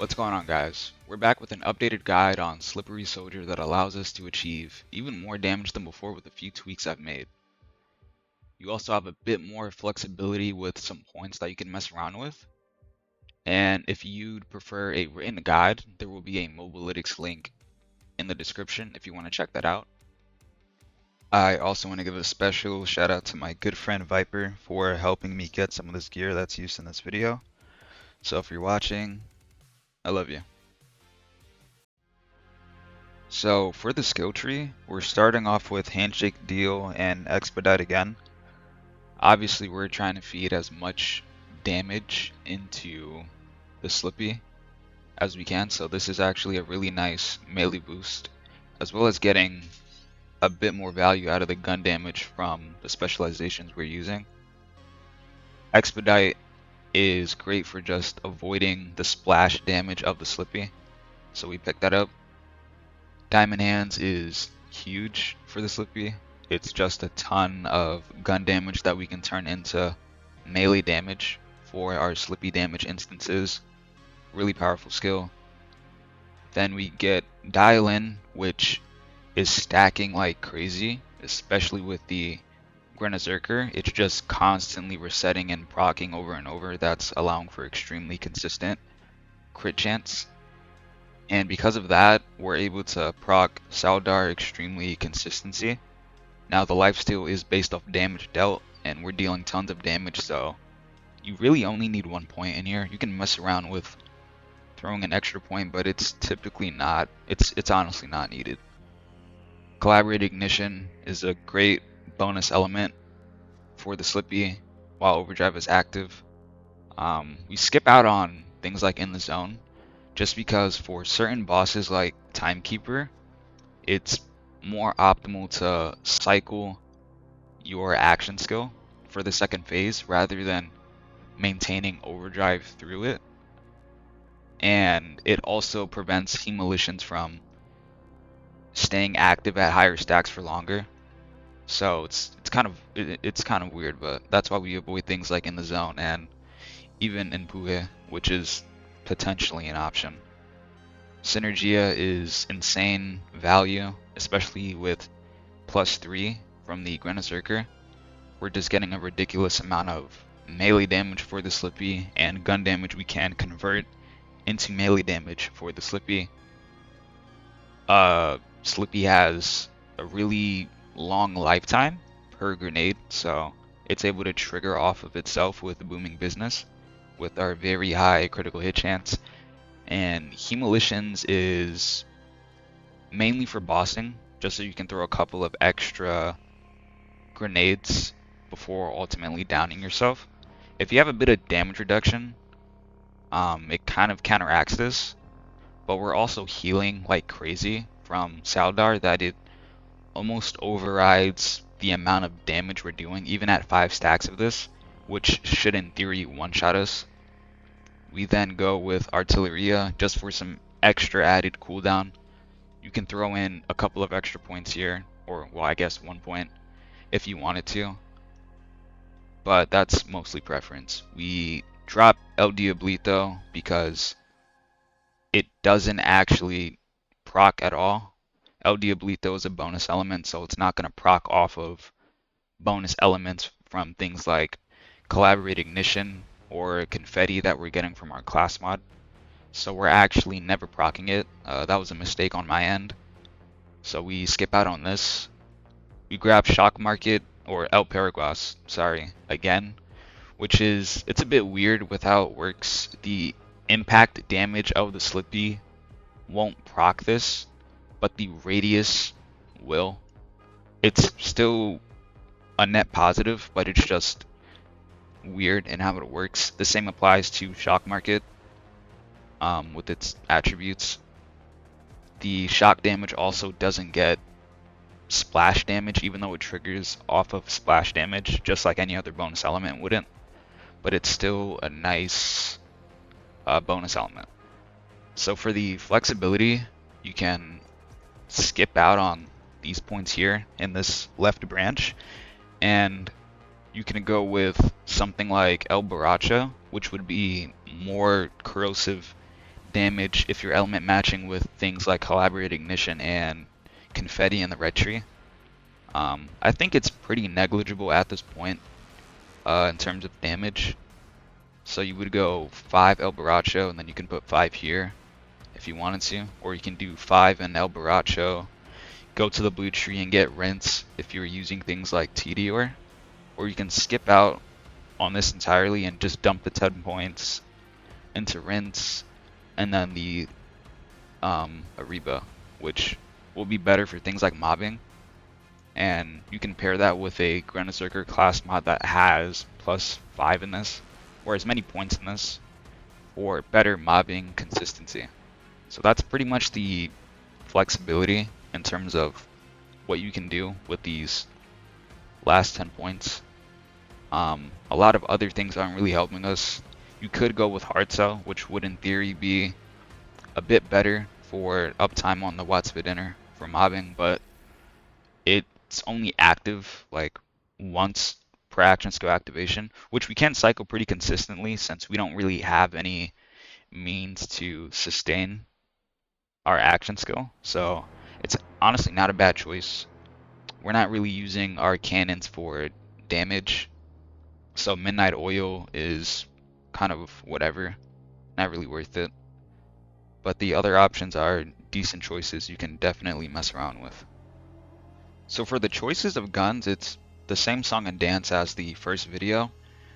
What's going on, guys? We're back with an updated guide on Slippery Soldier that allows us to achieve even more damage than before with a few tweaks I've made. You also have a bit more flexibility with some points that you can mess around with. And if you'd prefer a written guide, there will be a Mobalytics link in the description if you want to check that out. I also want to give a special shout out to my good friend Viper for helping me get some of this gear that's used in this video. So if you're watching, I love you. So for the skill tree, we're starting off with Handshake, Deal, and Expedite again. Obviously, we're trying to feed as much damage into the Slippy as we can, so this is actually a really nice melee boost, as well as getting a bit more value out of the gun damage from the specializations we're using. Expedite is great for just avoiding the splash damage of the Slippy, so we picked that up. Diamond Hands is huge for the Slippy. It's just a ton of gun damage that we can turn into melee damage for our Slippy damage instances. Really powerful skill. Then we get Dial In, which is stacking like crazy, especially with the Grenazerker. It's just constantly resetting and proccing over and over. That's allowing for extremely consistent crit chance. And because of that, we're able to proc Saldar extremely consistency. Now the lifesteal is based off damage dealt, and we're dealing tons of damage, so you really only need 1 point in here. You can mess around with throwing an extra point, but it's typically not, it's honestly not needed. Collaborate Ignition is a great bonus element for the Slippy while Overdrive is active. We skip out on things like In the Zone, just because for certain bosses like Timekeeper, it's more optimal to cycle your action skill for the second phase rather than maintaining overdrive through it. And it also prevents Hemolitions from staying active at higher stacks for longer. So it's kind of weird, but that's why we avoid things like In the Zone and even Empuje, which is potentially an option. Synergia is insane value, especially with +3 from the Grenazerker. We're just getting a ridiculous amount of melee damage for the Slippy, and gun damage we can convert into melee damage for the Slippy. Slippy has a really long lifetime per grenade, so it's able to trigger off of itself with Booming Business with our very high critical hit chance. And Hemolitions is mainly for bossing, just so you can throw a couple of extra grenades before ultimately downing yourself. If you have a bit of damage reduction, it kind of counteracts this, but we're also healing like crazy from Saldar that it almost overrides the amount of damage we're doing, even at 5 stacks of this, which should in theory one-shot us. We then go with Artilleria just for some extra added cooldown. You can throw in a couple of extra points here, or well, I guess 1 point if you wanted to, but that's mostly preference. We drop El Diablito because it doesn't actually proc at all. El Diablito is a bonus element, so it's not going to proc off of bonus elements from things like Collaborate Ignition or Confetti that we're getting from our class mod. So we're actually never proccing it. That was a mistake on my end. So we skip out on this. We grab Shock Market, or El Paraguas, sorry, again, which is, it's a bit weird with how it works. The impact damage of the Slippy won't proc this, but the radius will. It's still a net positive, but it's just weird in how it works. The same applies to Shock Market with its attributes. The shock damage also doesn't get splash damage, even though it triggers off of splash damage, just like any other bonus element wouldn't. But it's still a nice bonus element. So for the flexibility, you can skip out on these points here in this left branch, and you can go with something like El Baracha, which would be more corrosive damage if you're element matching with things like Collaborated Ignition and Confetti in the red tree. I think it's pretty negligible at this point in terms of damage. So you would go 5 El Borracho, and then you can put 5 here if you wanted to. Or you can do 5 in El Borracho, go to the blue tree and get Rinse if you're using things like TDR. Or you can skip out on this entirely and just dump the 10 points into Rinse, and then the Ariba, which will be better for things like mobbing. And you can pair that with a Grenazerker class mod that has +5 in this, or as many points in this, for better mobbing consistency. So that's pretty much the flexibility in terms of what you can do with these last 10 points. A lot of other things aren't really helping us. You could go with Hard Cell, which would in theory be a bit better for uptime on the Watts Vidinner for mobbing, but it's only active like once per action skill activation, which we can cycle pretty consistently since we don't really have any means to sustain our action skill. So it's honestly not a bad choice. We're not really using our cannons for damage, so Midnight Oil is kind of whatever, not really worth it. But the other options are decent choices you can definitely mess around with. So for the choices of guns, it's the same song and dance as the first video.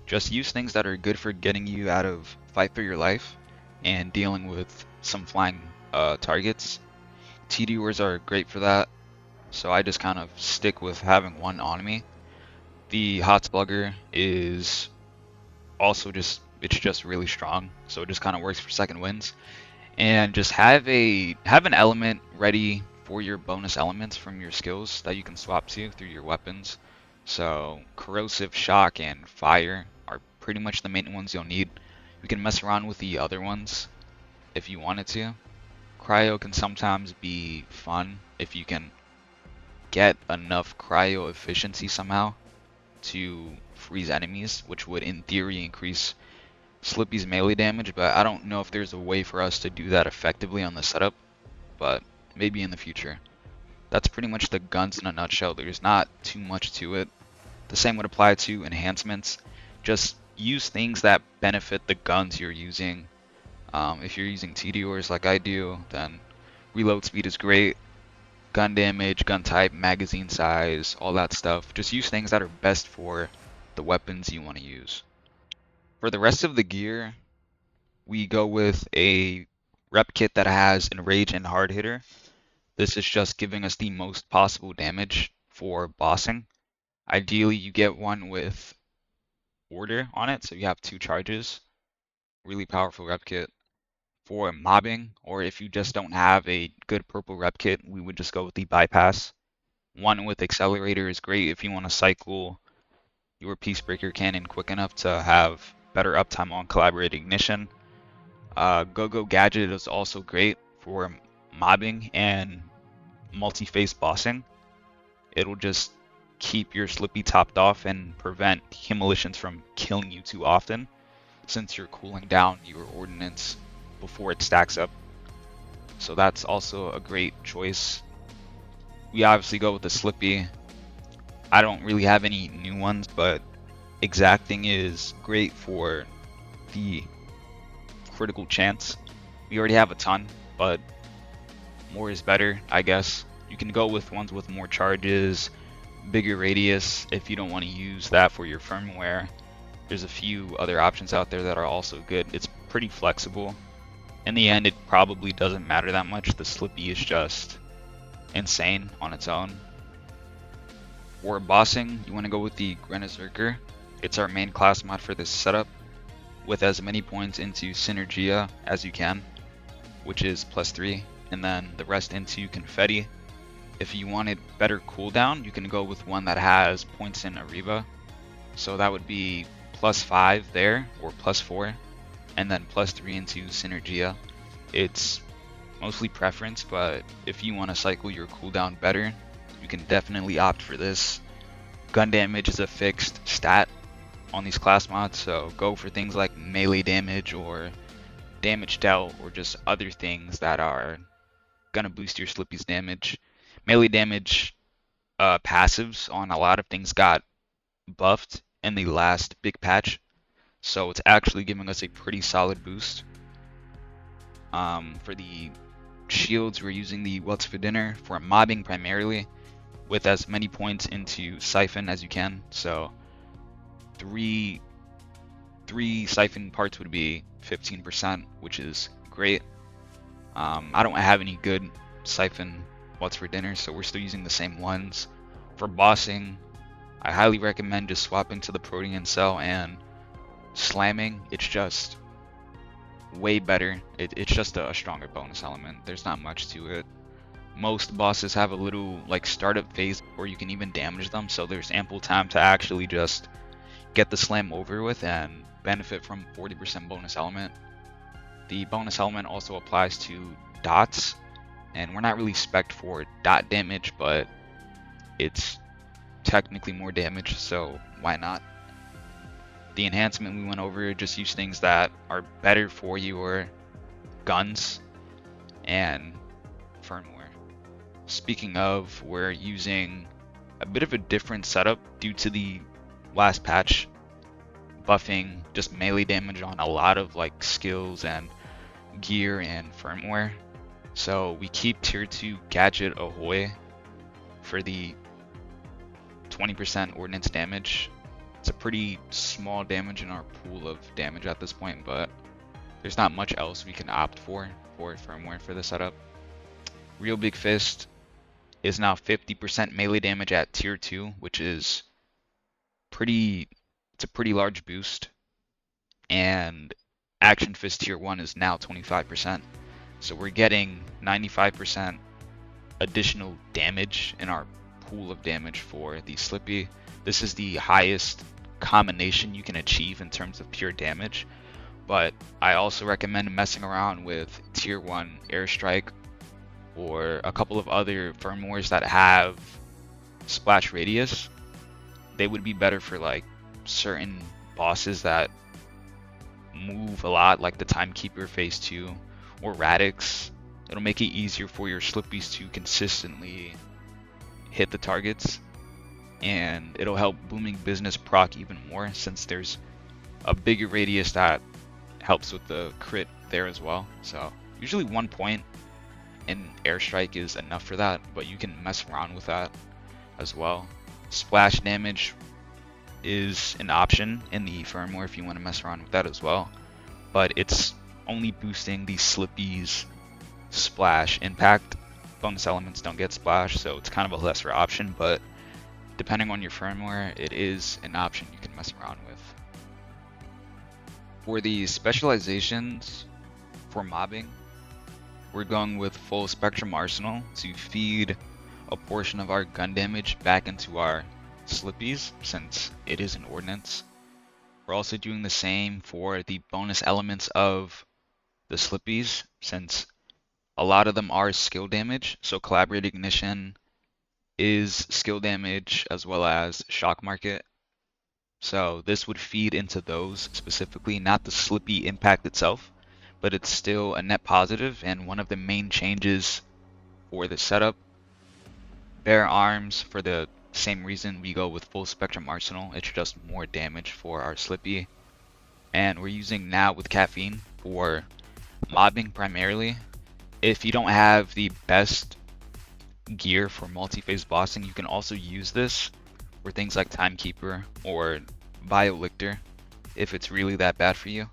Just use things that are good for getting you out of fight for your life and dealing with some flying targets. TDRs are great for that, so I just kind of stick with having one on me. The Hot Slugger is also just really strong, so it just kind of works for second wins. And just have an element ready for your bonus elements from your skills that you can swap to through your weapons. So Corrosive, Shock, and Fire are pretty much the main ones you'll need. You can mess around with the other ones if you wanted to. Cryo can sometimes be fun if you can get enough cryo efficiency somehow to freeze enemies, which would in theory increase Slippy's melee damage, but I don't know if there's a way for us to do that effectively on the setup, but maybe in the future. That's pretty much the guns in a nutshell. There's not too much to it. The same would apply to enhancements. Just use things that benefit the guns you're using. If you're using TDRs like I do, then reload speed is great. Gun damage, gun type, magazine size, all that stuff. Just use things that are best for the weapons you want to use. For the rest of the gear, we go with a rep kit that has Enrage and Hard Hitter. This is just giving us the most possible damage for bossing. Ideally, you get one with Order on it, so you have 2 charges. Really powerful rep kit. For mobbing, or if you just don't have a good purple rep kit, we would just go with the Bypass. One with Accelerator is great if you want to cycle your Peacebreaker cannon quick enough to have better uptime on Collaborated Ignition. Go-Go Gadget is also great for mobbing and multi-phase bossing. It'll just keep your Slippy topped off and prevent Demolitions from killing you too often, since you're cooling down your ordnance before it stacks up. So that's also a great choice. We obviously go with the Slippy. I don't really have any new ones, but Exacting is great for the critical chance. We already have a ton, but more is better, I guess. You can go with ones with more charges, bigger radius if you don't want to use that for your firmware. There's a few other options out there that are also good. It's pretty flexible. In the end, it probably doesn't matter that much. The Slippy is just insane on its own. For bossing, you want to go with the Grenazerker. It's our main class mod for this setup, with as many points into Synergia as you can, which is +3, and then the rest into Confetti. If you wanted better cooldown, you can go with one that has points in Ariba. So that would be +5 there, or +4, and then +3 into Synergia. It's mostly preference, but if you want to cycle your cooldown better, you can definitely opt for this. Gun damage is a fixed stat on these class mods, so go for things like melee damage or damage dealt or just other things that are gonna boost your Slippy's damage. Melee damage passives on a lot of things got buffed in the last big patch, so it's actually giving us a pretty solid boost. For the shields, we're using the What's for Dinner for mobbing primarily, with as many points into Siphon as you can. So three Siphon parts would be 15%, which is great. I don't have any good Siphon What's for Dinner, so we're still using the same ones. For bossing, I highly recommend just swapping to the Protean Cell and slamming. It's just way better. It's just a stronger bonus element. There's not much to it. Most bosses have a little like startup phase where you can even damage them, so there's ample time to actually just get the slam over with and benefit from 40% bonus element. The bonus element also applies to dots, and we're not really spec'd for dot damage, but it's technically more damage, so why not? The enhancement we went over, just use things that are better for your guns and firmware. Speaking of, we're using a bit of a different setup due to the last patch buffing just melee damage on a lot of like skills and gear and firmware. So we keep tier 2 gadget ahoy for the 20% ordnance damage. It's a pretty small damage in our pool of damage at this point, but there's not much else we can opt for firmware for the setup. Real Big Fist is now 50% melee damage at tier 2, which is it's a pretty large boost. And Action Fist tier 1 is now 25%. So we're getting 95% additional damage in our pool of damage for the Slippy. This is the highest combination you can achieve in terms of pure damage, but I also recommend messing around with tier 1 Airstrike or a couple of other firmwares that have splash radius. They would be better for like certain bosses that move a lot, like the Timekeeper phase 2 or Radix. It'll make it easier for your Slippies to consistently hit the targets, and it'll help Booming Business proc even more since there's a bigger radius that helps with the crit there as well. So usually 1 point in Airstrike is enough for that, but you can mess around with that as well. Splash damage is an option in the firmware if you want to mess around with that as well, but it's only boosting the Slippy's splash impact. Bonus elements don't get splash, so it's kind of a lesser option, but depending on your firmware, it is an option you can mess around with. For the specializations for mobbing, we're going with full spectrum arsenal to feed a portion of our gun damage back into our Slippies since it is an ordnance. We're also doing the same for the bonus elements of the Slippies since a lot of them are skill damage. So Collaborate Ignition is skill damage as well as Shock Market. So this would feed into those specifically, not the Slippy impact itself, but it's still a net positive and one of the main changes for the setup. Bare Arms, for the same reason we go with full spectrum arsenal, it's just more damage for our Slippy. And we're using Now with Caffeine for mobbing primarily. If you don't have the best gear for multi-phase bossing, you can also use this for things like Timekeeper or Biolictor if it's really that bad for you.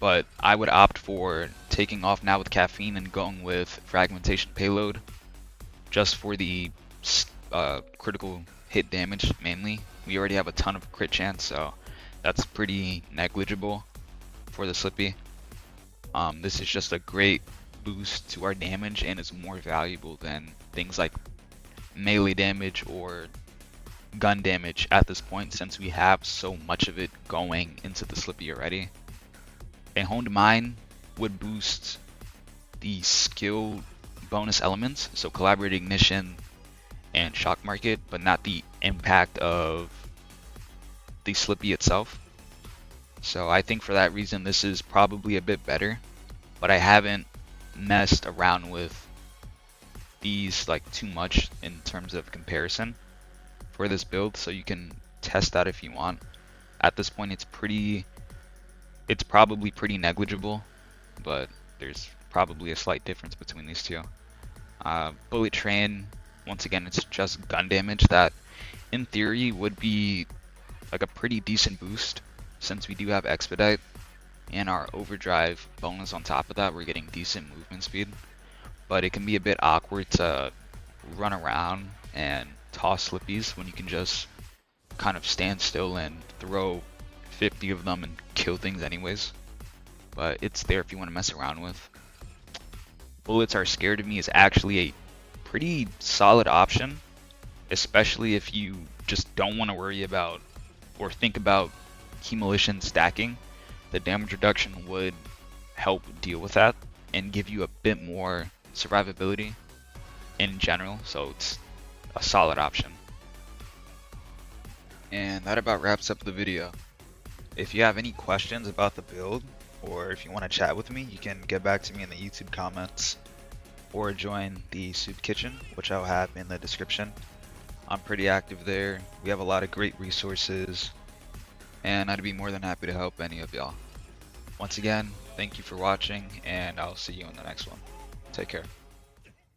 But I would opt for taking off Now with Caffeine and going with Fragmentation Payload just for the critical hit damage mainly. We already have a ton of crit chance, so that's pretty negligible for the Slippy. This is just a great boost to our damage and is more valuable than things like melee damage or gun damage at this point since we have so much of it going into the Slippy already. A Honed Mine would boost the skill bonus elements, so Collaborate Ignition and Shock Market, but not the impact of the Slippy itself. So I think for that reason this is probably a bit better but I haven't messed around with these like too much in terms of comparison for this build, so you can test that if you want. At this point, it's probably pretty negligible, but there's probably a slight difference between these two. Bullet Train, once again, it's just gun damage that in theory would be like a pretty decent boost, since we do have Expedite and our Overdrive bonus on top of that. We're getting decent movement speed, but it can be a bit awkward to run around and toss slippies when you can just kind of stand still and throw 50 of them and kill things anyways. But it's there if you want to mess around with. Bullets Are Scared of Me is actually a pretty solid option, especially if you just don't want to worry about or think about Demolition stacking. The damage reduction would help deal with that and give you a bit more survivability in general, so it's a solid option. And that about wraps up the video. If you have any questions about the build, or if you want to chat with me, you can get back to me in the YouTube comments or join the soup kitchen, which I'll have in the description. I'm pretty active there. We have a lot of great resources, and I'd be more than happy to help any of y'all. Once again, thank you for watching, and I'll see you in the next one. Take care.